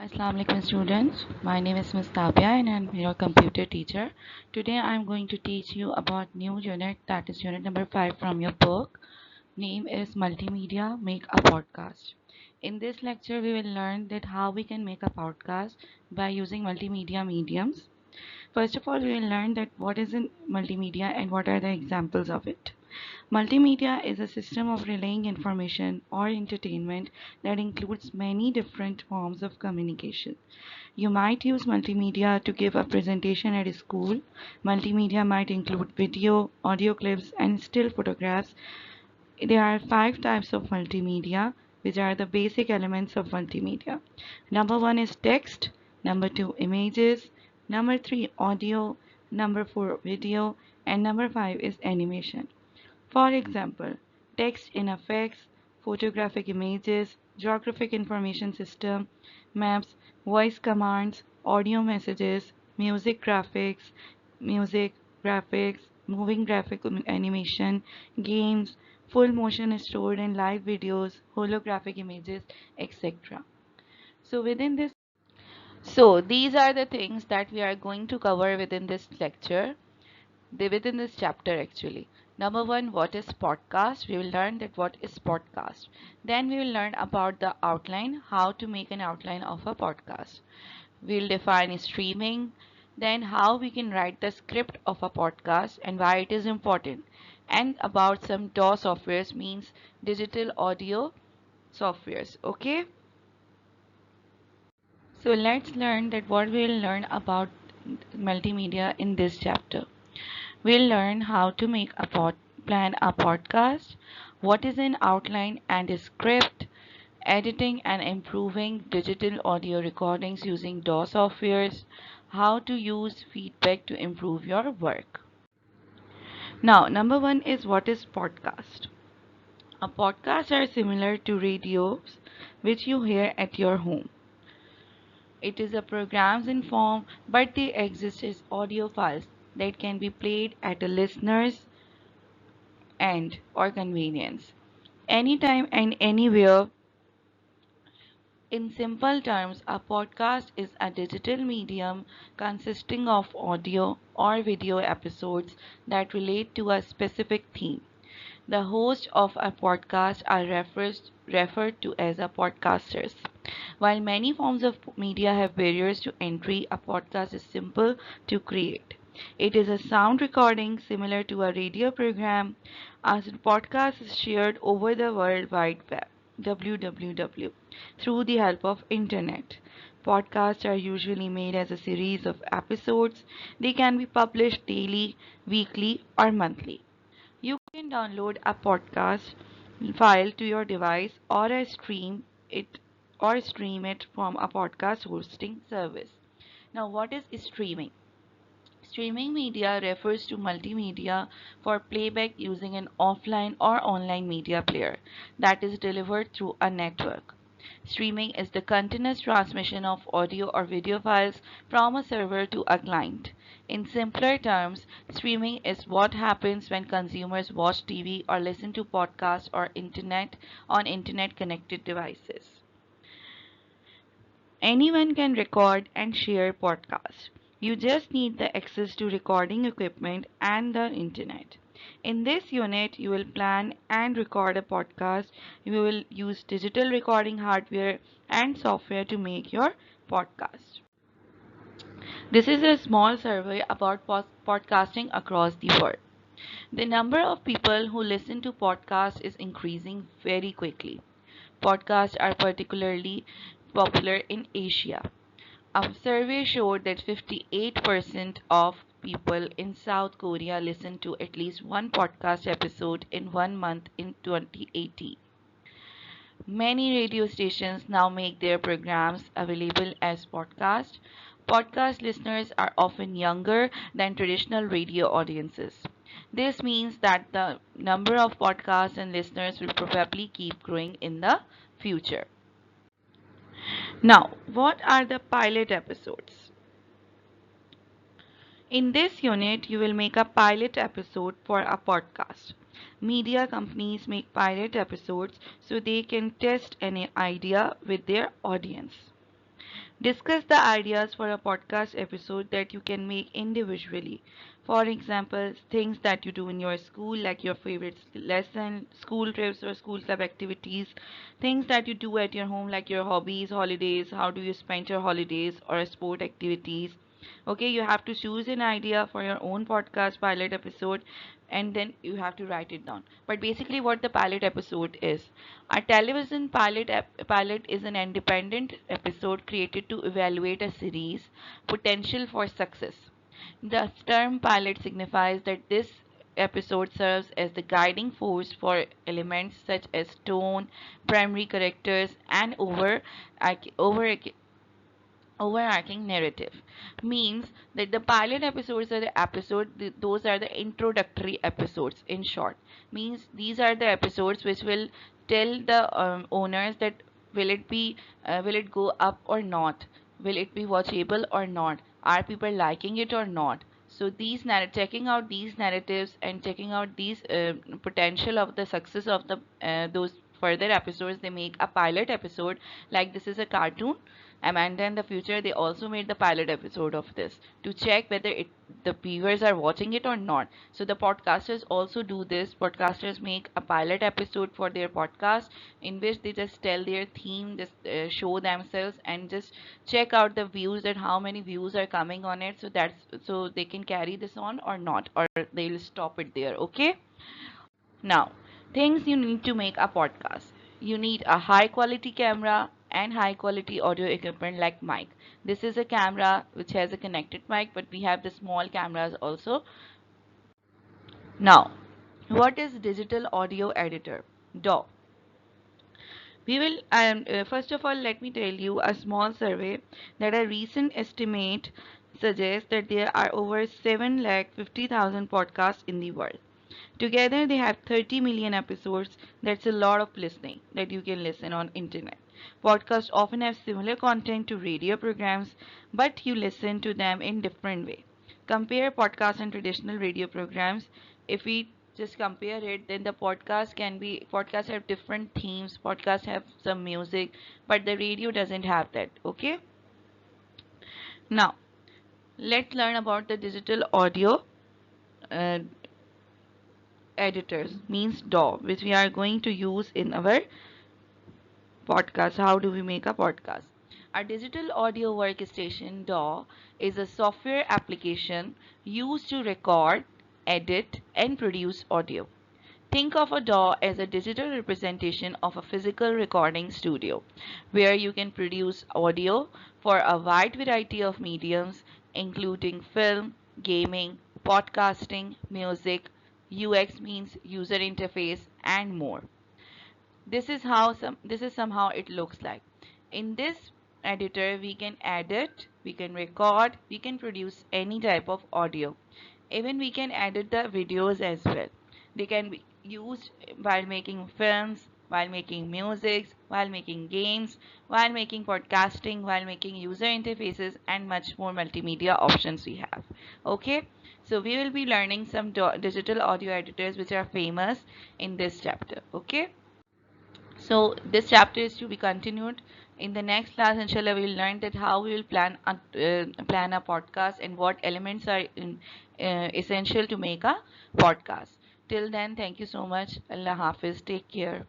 Assalamu alaikum students. My name is Ms. Tabia and I'm your computer teacher. Today I'm going to teach you about new unit, that is unit number 5 from your book. Name is Multimedia, Make a Podcast. In this lecture we will learn that how we can make a podcast by using multimedia mediums. First of all, we will learn that what is in multimedia and what are the examples of it. Multimedia is a system of relaying information or entertainment that includes many different forms of communication. You might use multimedia to give a presentation at a school. Multimedia might include video, audio clips, and still photographs. There are 5 types of multimedia, which are the basic elements of multimedia. Number 1 is text, number 2 images, number 3 audio, number 4 video, and number 5 is animation. For example, text in effects, photographic images, geographic information system, maps, voice commands, audio messages, music graphics, moving graphic animation, games, full motion stored in live videos, holographic images, etc. So within this so these are the things that we are going to cover within this lecture. Within this chapter actually. Number one, what is podcast? We will learn that what is podcast. Then we will learn about the outline, how to make an outline of a podcast. We'll define streaming, then how we can write the script of a podcast and why it is important, and about some DAW softwares, means digital audio softwares. Okay, so let's learn that what we'll learn about multimedia in this chapter. We'll learn how to make plan a podcast, what is an outline and a script, editing and improving digital audio recordings using DAW softwares, how to use feedback to improve your work. Now, number one is what is podcast? A podcast are similar to radios which you hear at your home. It is a programs in form, but they exist as audio files that can be played at a listener's end or convenience. Anytime and anywhere. In simple terms, a podcast is a digital medium consisting of audio or video episodes that relate to a specific theme. The host of a podcast are referred to as a podcasters. While many forms of media have barriers to entry, a podcast is simple to create. It is a sound recording similar to a radio program. A podcast is shared over the World Wide Web www through the help of internet. Podcasts are usually made as a series of episodes. They can be published daily, weekly, or monthly. You can download a podcast file to your device or stream it from a podcast hosting service. Now, what is streaming? Streaming media refers to multimedia for playback using an offline or online media player that is delivered through a network. Streaming is the continuous transmission of audio or video files from a server to a client. In simpler terms, streaming is what happens when consumers watch TV or listen to podcasts or internet on internet connected devices. Anyone can record and share podcasts. You just need the access to recording equipment and the internet. In this unit, you will plan and record a podcast. You will use digital recording hardware and software to make your podcast. This is a small survey about podcasting across the world. The number of people who listen to podcasts is increasing very quickly. Podcasts are particularly popular in Asia. A survey showed that 58% of people in South Korea listen to at least one podcast episode in 1 month in 2018. Many radio stations now make their programs available as podcasts. Podcast listeners are often younger than traditional radio audiences. This means that the number of podcasts and listeners will probably keep growing in the future. Now, what are the pilot episodes? In this unit, you will make a pilot episode for a podcast. Media companies make pilot episodes so they can test an idea with their audience. Discuss the ideas for a podcast episode that you can make individually. For example, things that you do in your school, like your favorite lesson, school trips or school club activities, things that you do at your home, like your hobbies, holidays, how do you spend your holidays, or sport activities. Okay, you have to choose an idea for your own podcast pilot episode and then you have to write it down. But basically, what the pilot episode is, a television pilot is an independent episode created to evaluate a series' potential for success. The term pilot signifies that this episode serves as the guiding force for elements such as tone, primary characters, and over overarching narrative. Means that the pilot episodes are the those are the introductory episodes. In short, means these are the episodes which will tell the owners that will it go up or not, will it be watchable or not, are people liking it or not. So checking out these narratives and checking out these potential of the success of the those further episodes, they make a pilot episode. Like this is a cartoon, Amanda in the future, they also made the pilot episode of this to check whether the viewers are watching it or not. So the podcasters also do this. Podcasters make a pilot episode for their podcast in which they just tell their theme, just show themselves, and just check out the views, that how many views are coming on it. So they can carry this on or not, or they'll stop it there. Okay. Now, things you need to make a podcast. You need a high quality camera and high quality audio equipment like mic. This is a camera which has a connected mic, but we have the small cameras also. Now, what is digital audio editor? DAW. We will, first of all, let me tell you a small survey that a recent estimate suggests that there are over 7,50,000 podcasts in the world. Together they have 30 million episodes. That's a lot of listening that you can listen on internet. Podcasts often have similar content to radio programs, but you listen to them in different way. Compare podcasts and traditional radio programs. If we just compare it, then the podcasts have different themes, podcasts have some music, but the radio doesn't have that. Okay? Now, let's learn about the digital audio uh, editors, means DAW, which we are going to use in our podcast. How do we make a podcast? Our digital audio workstation DAW is a software application used to record, edit, and produce audio. Think of a DAW as a digital representation of a physical recording studio, where you can produce audio for a wide variety of mediums, including film, gaming, podcasting, music, UX means user interface, and more. This is somehow it looks like. In this editor, we can edit, we can record, we can produce any type of audio. Even we can edit the videos as well. They can be used while making films, while making music, while making games, while making podcasting, while making user interfaces, and much more multimedia options we have. Okay, so we will be learning some digital audio editors which are famous in this chapter. Okay, so this chapter is to be continued. In the next class, inshallah, we will learn that how we will plan a podcast and what elements are essential to make a podcast. Till then, thank you so much. Allah Hafiz. Take care.